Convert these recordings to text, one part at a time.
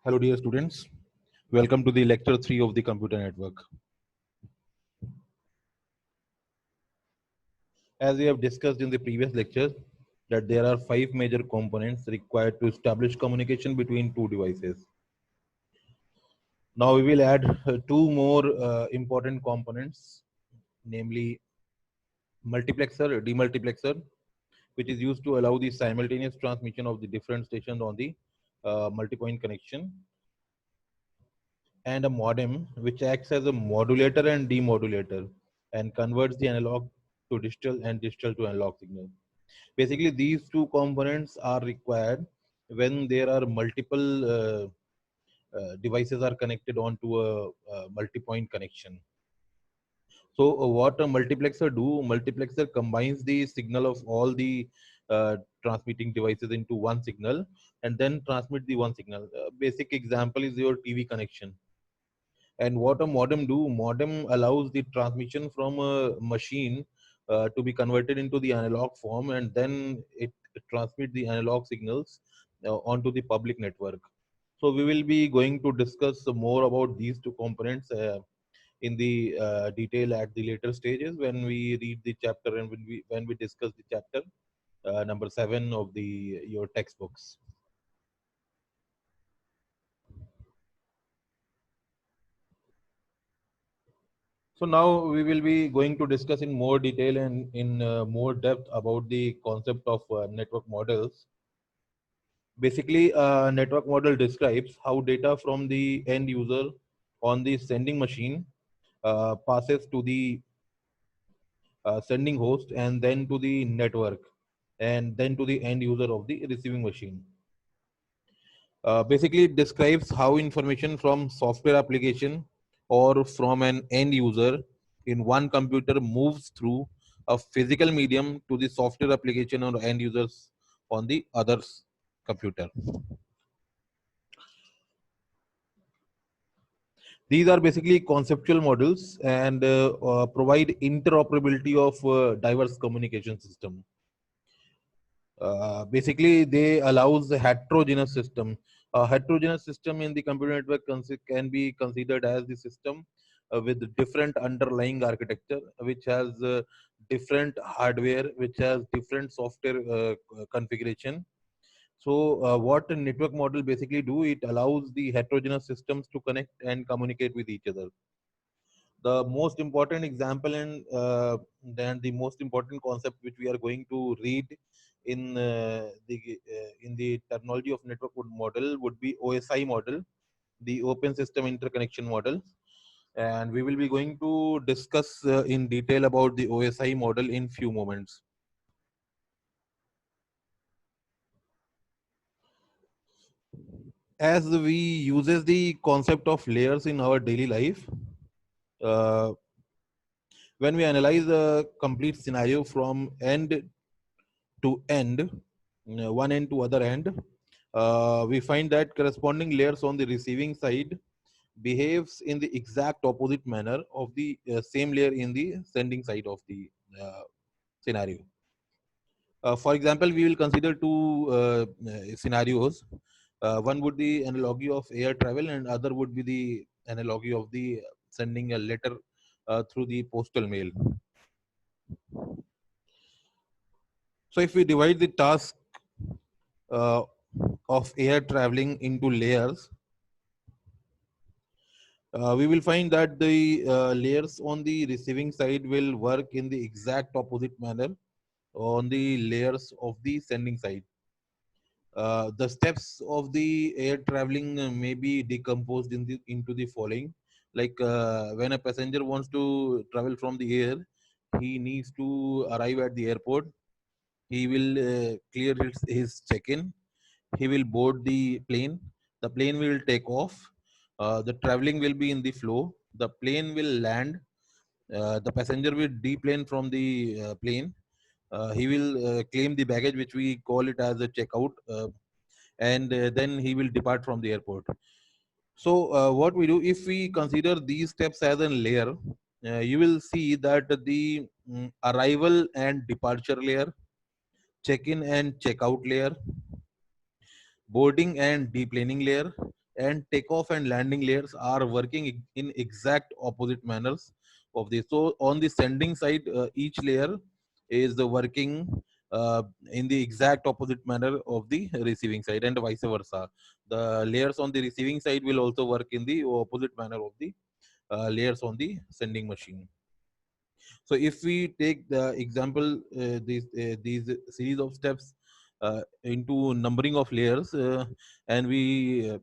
Hello, dear students. Welcome to the lecture 3 of the computer network. As we have discussed in the previous lecture, that there are 5 major components required to establish communication between two devices. Now we will add two more important components, namely multiplexer, demultiplexer, which is used to allow the simultaneous transmission of the different stations on the multi-point connection, and a modem, which acts as a modulator and demodulator and converts the analog to digital and digital to analog signal. Basically, these two components are required when there are multiple devices are connected onto a multi-point connection. So, what a multiplexer do? Multiplexer combines the signal of all the transmitting devices into one signal and then transmit the one signal. Basic example is your TV connection. And what a modem do? Modem allows the transmission from a machine to be converted into the analog form, and then it transmits the analog signals onto the public network. So we will be going to discuss more about these two components in the detail at the later stages when we read the chapter and when we discuss the chapter number 7 of the your textbooks. So now we will be going to discuss in more detail and in more depth about the concept of network models. Basically, a network model describes how data from the end user on the sending machine passes to the sending host and then to the network and then to the end user of the receiving machine. Basically, it describes how information from software application or from an end user in one computer moves through a physical medium to the software application or end users on the other's computer. These are basically conceptual models and provide interoperability of diverse communication system. Basically, they allows a heterogeneous system. A heterogeneous system in the computer network can be considered as the system with different underlying architecture, which has different hardware, which has different software configuration. So, what a network model basically do, it allows the heterogeneous systems to connect and communicate with each other. The most important example and then the most important concept which we are going to read in the terminology of network model would be OSI model, the Open System Interconnection model, and we will be going to discuss in detail about the OSI model in few moments. As we uses the concept of layers in our daily life, uh, when we analyze a complete scenario from end to end, one end to other end, we find that corresponding layers on the receiving side behaves in the exact opposite manner of the same layer in the sending side of the scenario. For example, we will consider two scenarios. One would be analogy of air travel, and other would be the analogy of the sending a letter through the postal mail. So, if we divide the task uh, of air traveling into layers, we will find that the layers on the receiving side will work in the exact opposite manner on the layers of the sending side. The steps of the air traveling may be decomposed into the following. Like when a passenger wants to travel from the air, he needs to arrive at the airport. He will clear his check-in. He will board the plane. The plane will take off. The traveling will be in the flow. The plane will land. The passenger will deplane from the plane. He will claim the baggage, which we call it as a checkout, and then he will depart from the airport. So, what we do if we consider these steps as a layer, you will see that the arrival and departure layer, check-in and check-out layer, boarding and deplaning layer, and takeoff and landing layers are working in exact opposite manners of this. So on the sending side, each layer is working in the exact opposite manner of the receiving side, and vice versa. The layers on the receiving side will also work in the opposite manner of the layers on the sending machine. So if we take the example, these series of steps into numbering of layers, and we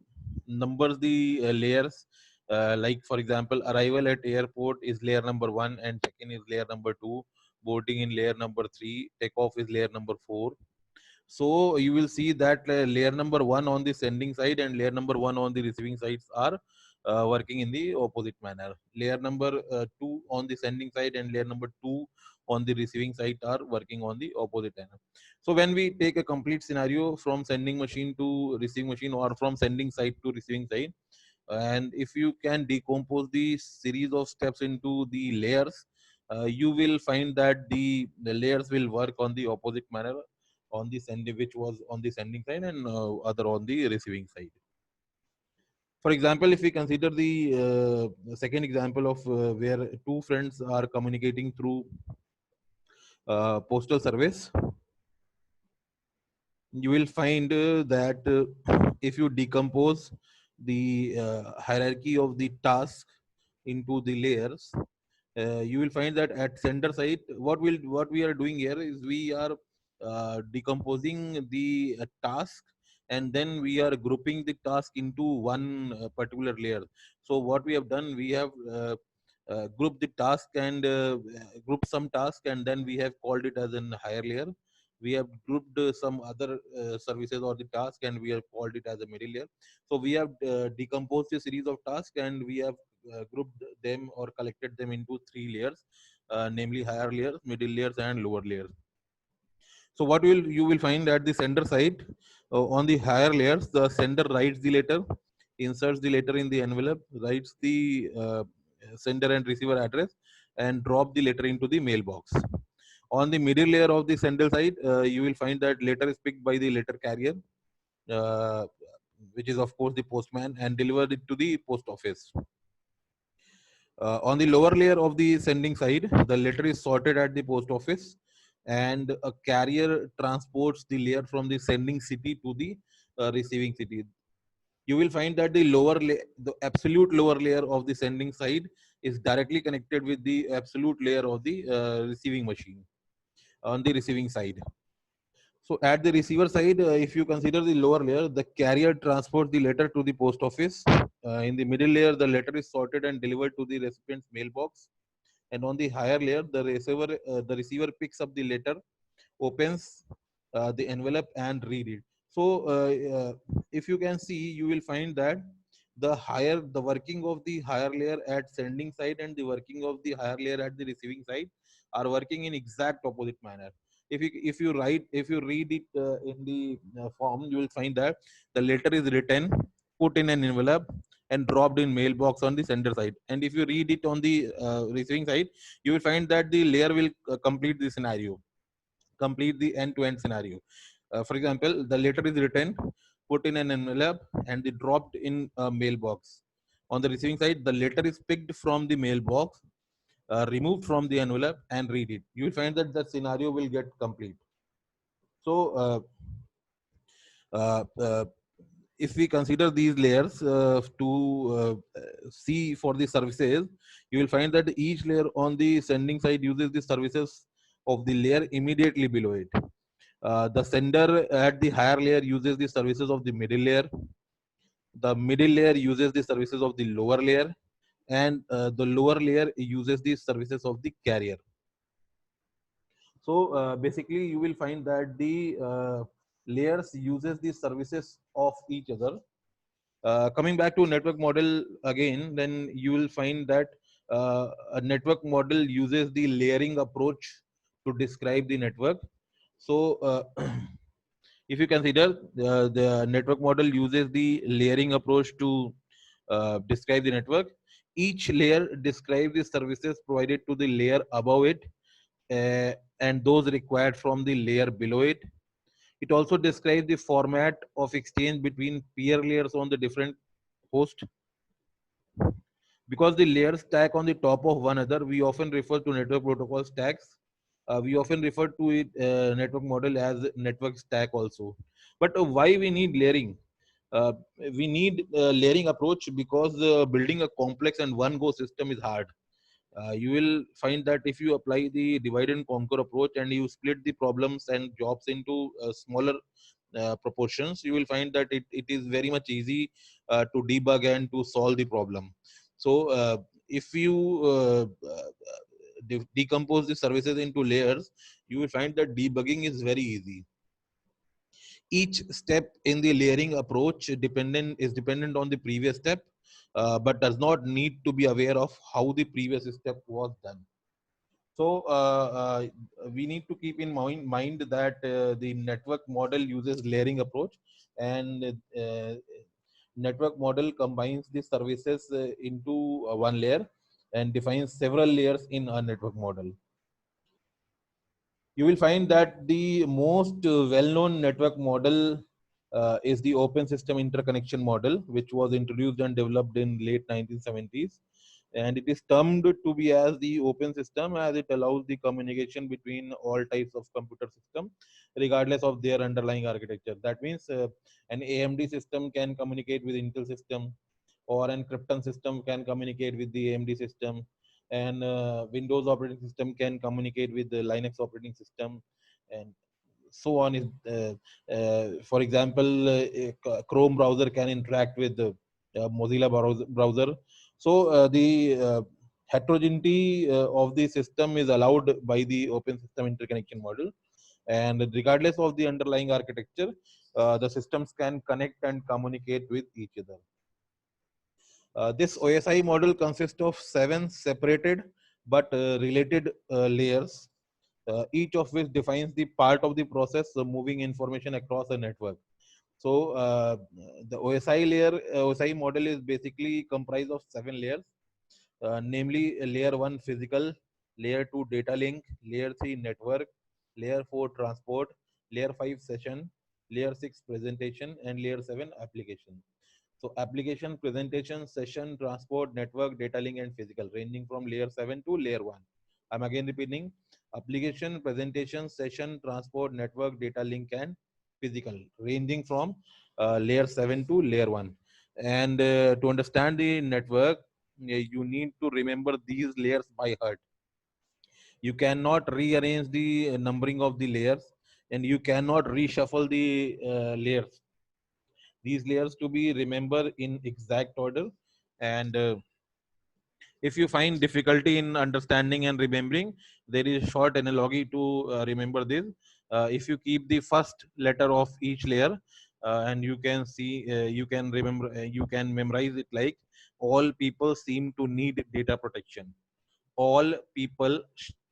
numbers the layers, like for example, arrival at airport is layer number 1, and check-in is layer number 2, boarding in layer number 3, takeoff is layer number 4. So you will see that layer number 1 on the sending side and layer number 1 on the receiving sides are working in the opposite manner. Layer number 2 on the sending side and layer number 2 on the receiving side are working on the opposite manner. So when we take a complete scenario from sending machine to receiving machine, or from sending side to receiving side, and if you can decompose the series of steps into the layers, you will find that the layers will work on the opposite manner on the sending, which was on the sending side, and other on the receiving side. For example, if we consider the second example of where two friends are communicating through postal service, you will find that if you decompose the hierarchy of the task into the layers, you will find that at sender side, what we are doing here is we are decomposing the task, and then we are grouping the task into one particular layer. So what we have done, we have grouped the task and grouped some task, and then we have called it as an higher layer. We have grouped some other services or the task, and we have called it as a middle layer. So we have decomposed a series of tasks, and we have grouped them or collected them into three layers, namely higher layers, middle layers, and lower layers. So what will you will find at the sender side, on the higher layers, the sender writes the letter, inserts the letter in the envelope, writes the sender and receiver address, and drop the letter into the mailbox. On the middle layer of the sender side, you will find that letter is picked by the letter carrier, uh, which is of course the postman, and delivered it to the post office. On the lower layer of the sending side, the letter is sorted at the post office, and a carrier transports the layer from the sending city to the receiving city. You will find that the absolute lower layer of the sending side is directly connected with the absolute layer of the receiving machine on the receiving side. So at the receiver side, if you consider the lower layer, the carrier transports the letter to the post office. In the middle layer, the letter is sorted and delivered to the recipient's mailbox. And on the higher layer, the receiver picks up the letter, opens the envelope, and read it. So if you can see, you will find that the working of the higher layer at sending side and the working of the higher layer at the receiving side are working in exact opposite manner. If you read it in the form, you will find that the letter is written, put in an envelope, and dropped in mailbox on the sender side. And if you read it on the receiving side, you will find that the layer will complete the scenario, complete the end-to-end scenario. For example, the letter is written, put in an envelope, and it dropped in a mailbox. On the receiving side, the letter is picked from the mailbox, removed from the envelope, and read it. You will find that the scenario will get complete. So, uh, uh, if we consider these layers to see for the services, you will find that each layer on the sending side uses the services of the layer immediately below it. The sender at the higher layer uses the services of the middle layer. The middle layer uses the services of the lower layer, and the lower layer uses the services of the carrier. So basically, you will find that the layers uses the services of each other. Coming back to network model again, then you will find that a network model uses the layering approach to describe the network. So if you consider the network model uses the layering approach to describe the network, each layer describes the services provided to the layer above it, and those required from the layer below it. It also describes the format of exchange between peer layers on the different host. Because the layers stack on the top of one another, we often refer to network protocol stacks. We often refer to it network model as network stack also. But why we need layering? Uh, we need layering approach because building a complex and one go system is hard. You will find that if you apply the divide and conquer approach and you split the problems and jobs into smaller proportions, you will find that it is very much easy to debug and to solve the problem. So if you decompose the services into layers, you will find that debugging is very easy. Each step in the layering approach dependent on the previous step, but does not need to be aware of how the previous step was done. So we need to keep in mind that the network model uses layering approach, and network model combines the services into one layer and defines several layers in a network model. You will find that the most well-known network model is the open system interconnection model, which was introduced and developed in late 1970s. And it is termed to be as the open system as it allows the communication between all types of computer system, regardless of their underlying architecture. That means an AMD system can communicate with Intel system, or an Krypton system can communicate with the AMD system, and Windows operating system can communicate with the Linux operating system, and so on. Is For example, Chrome browser can interact with the Mozilla browser. So the heterogeneity of the system is allowed by the open system interconnection model, and regardless of the underlying architecture, the systems can connect and communicate with each other. This OSI model consists of 7 separated but related layers, each of which defines the part of the process moving information across a network. So the OSI model is basically comprised of 7 layers, namely layer 1 physical, layer 2 data link, layer 3 network, layer 4 transport, layer 5 session, layer 6 presentation, and layer 7 application. So application, presentation, session, transport, network, data link, and physical, ranging from layer 7 to layer 1. I'm again repeating: application, presentation, session, transport, network, data link, and physical, ranging from layer 7 to layer 1. And to understand the network, you need to remember these layers by heart. You cannot rearrange the numbering of the layers, and you cannot reshuffle the layers. These layers to be remembered in exact order. And if you find difficulty in understanding and remembering, there is short analogy to remember this. If you keep the first letter of each layer, and you can see, you can remember, you can memorize it like: all people seem to need data protection. All people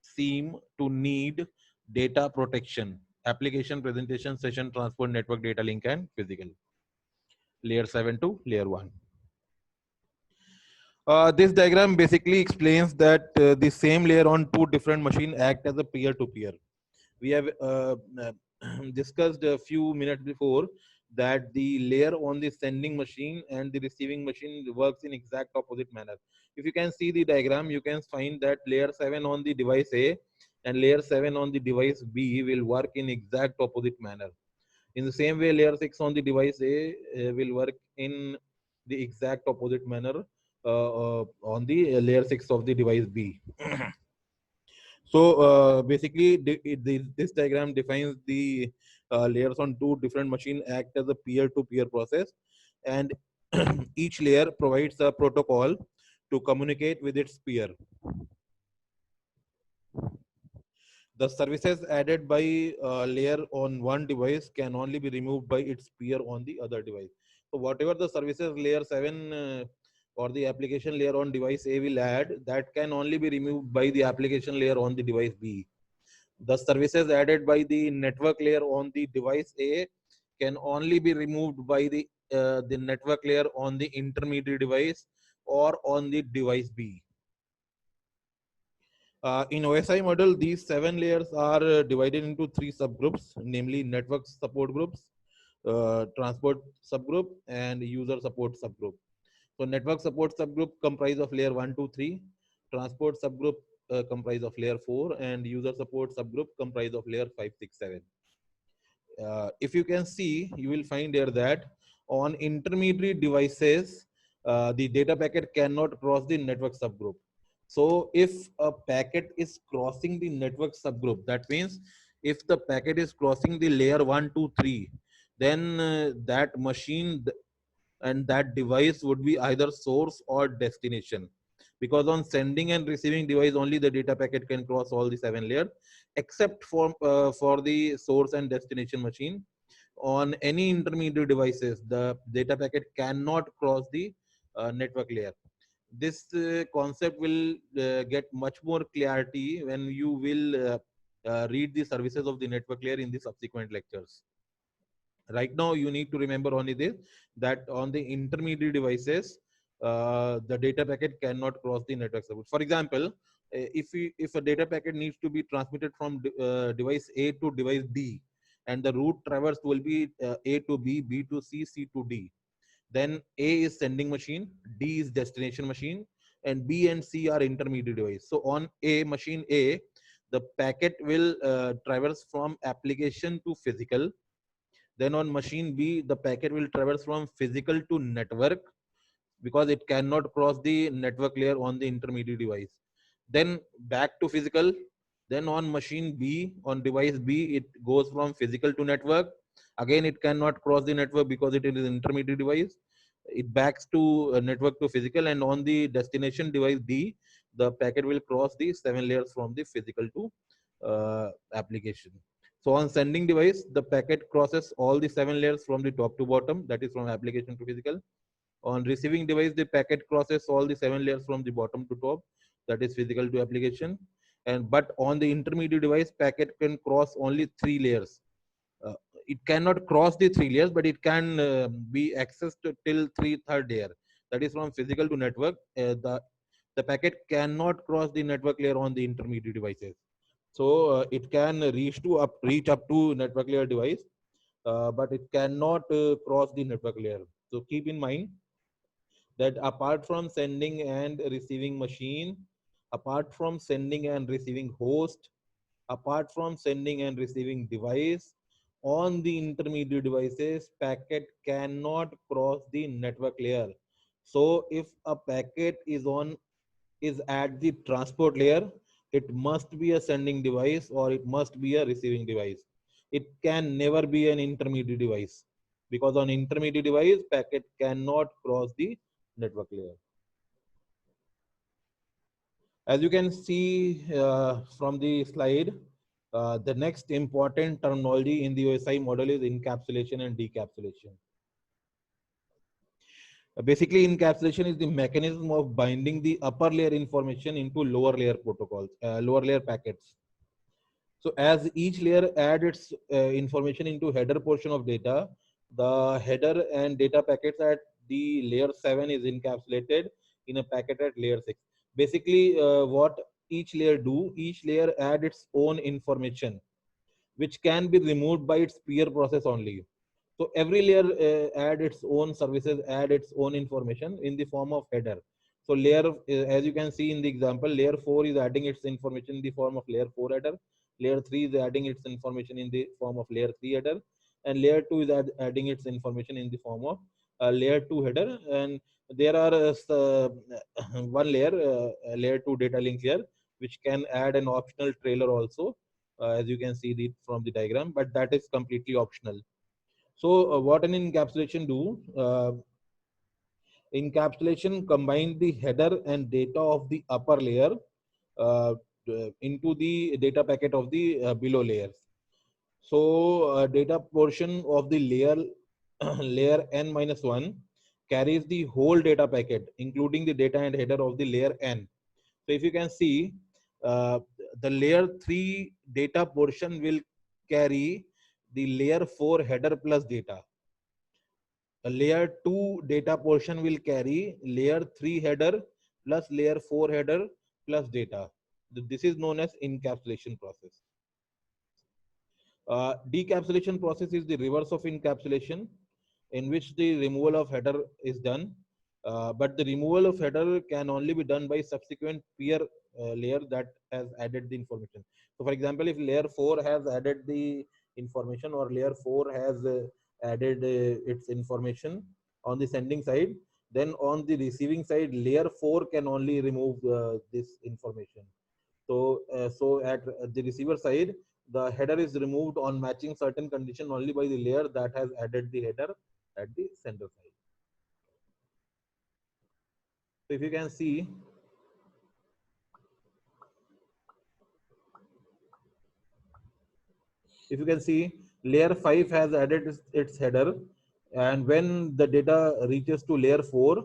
seem to need data protection. Application, presentation, session, transport, network, data link, and physical. Layer 7 to layer 1. This diagram basically explains that the same layer on two different machines act as a peer-to-peer. We have discussed a few minutes before that the layer on the sending machine and the receiving machine works in exact opposite manner. If you can see the diagram, you can find that layer 7 on the device A and layer 7 on the device B will work in exact opposite manner. In the same way, layer 6 on the device A will work in the exact opposite manner on the layer 6 of the device B. So basically, this diagram defines the layers on two different machines act as a peer-to-peer process, and each layer provides a protocol to communicate with its peer. The services added by a layer on one device can only be removed by its peer on the other device. So whatever the services layer 7 or the application layer on device A will add, that can only be removed by the application layer on the device B. The services added by the network layer on the device A can only be removed by the network layer on the intermediate device or on the device B. In OSI model, these 7 layers are divided into 3 subgroups, namely network support groups, transport subgroup, and user support subgroup. So network support subgroup comprise of layer 1, 2, 3, transport subgroup comprise of layer 4, and user support subgroup comprise of layer 5, 6, 7. If you can see, you will find here that on intermediary devices, the data packet cannot cross the network subgroup. So if a packet is crossing the network subgroup, that means if the packet is crossing the layer 1, 2, 3, then that machine and that device would be either source or destination, because on sending and receiving device only the data packet can cross all the 7 layers, except for the source and destination machine. On any intermediate devices, the data packet cannot cross the network layer. This concept will get much more clarity when you will read the services of the network layer in the subsequent lectures. Right now you need to remember only this, that on the intermediate devices, the data packet cannot cross the network support. For example, if a data packet needs to be transmitted from device A to device B, and the route traversed will be A to B, B to C, C to D, then A is sending machine, D is destination machine, and B and C are intermediate device. So on A machine A, the packet will traverse from application to physical. Then on machine B, the packet will traverse from physical to network, because it cannot cross the network layer on the intermediate device. Then back to physical. Then on machine B, on device B, it goes from physical to network. Again, it cannot cross the network because it is an intermediate device. It backs to network to physical, and on the destination device D, the packet will cross the 7 layers from the physical to application. So on sending device, the packet crosses all the 7 layers from the top to bottom, that is from application to physical. On receiving device, the packet crosses all the 7 layers from the bottom to top, that is physical to application. And but on the intermediate device, packet can cross only 3 layers. Uh, it cannot cross the 3 layers, but it can be accessed till third layer. That is from physical to network. The packet cannot cross the network layer on the intermediate devices. So it can reach up to network layer device, but it cannot cross the network layer. So keep in mind that apart from sending and receiving machine, apart from sending and receiving host, apart from sending and receiving device, on the intermediate devices, packet cannot cross the network layer. So if a packet is at the transport layer, it must be a sending device or it must be a receiving device. It can never be an intermediate device, because on intermediate device, packet cannot cross the network layer. As you can see from the slide, the next important terminology in the OSI model is encapsulation and decapsulation. Basically, encapsulation is the mechanism of binding the upper layer information into lower layer protocols, lower layer packets. So as each layer adds its information into header portion of data, the header and data packets at the layer 7 is encapsulated in a packet at layer 6. Basically, what each layer add its own information, which can be removed by its peer process only. So every layer add its own services, add its own information in the form of header. So layer, as you can see in the example, layer 4 is adding its information in the form of layer 4 header. Layer 3 is adding its information in the form of layer 3 header. And layer 2 is adding its information in the form of layer 2 header. And there are one layer, layer 2 data link here, which can add an optional trailer also, as you can see from the diagram, but that is completely optional. So what an encapsulation do? Encapsulation combine the header and data of the upper layer uh, into the data packet of the below layers. So data portion of the layer layer n minus 1 carries the whole data packet, including the data and header of the layer n. So if you can see, uh, the layer 3 data portion will carry the layer 4 header plus data. A layer 2 data portion will carry layer 3 header plus layer 4 header plus data. This is known as encapsulation process. Decapsulation process is the reverse of encapsulation, in which the removal of header is done. But the removal of header can only be done by subsequent peer layer that has added the information. So, for example, if layer 4 has added the information, or layer 4 has added its information on the sending side, then on the receiving side, layer 4 can only remove this information. So at the receiver side, the header is removed on matching certain condition only by the layer that has added the header at the sender side. So if you can see, layer 5 has added its header, and when the data reaches to layer 4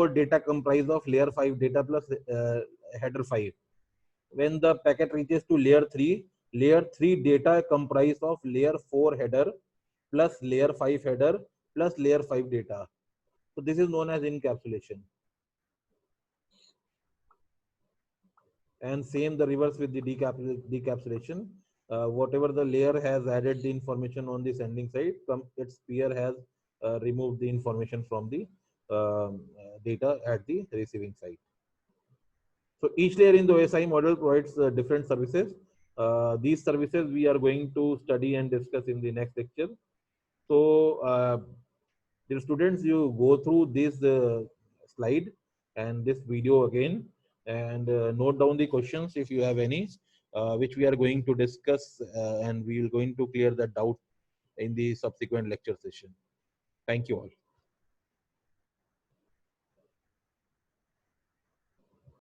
data comprise of layer 5 data plus header 5. When the packet reaches to layer 3 data comprise of layer 4 header plus layer 5 header plus layer 5 data. So this is known as encapsulation. And same the reverse with the decapsulation. Whatever the layer has added the information on the sending side, its peer has removed the information from the data at the receiving side. So each layer in the OSI model provides different services. These services we are going to study and discuss in the next lecture. So, dear students, you go through this slide and this video again, and note down the questions if you have any, which we are going to discuss, and we will going to clear that doubt in the subsequent lecture session. Thank you all.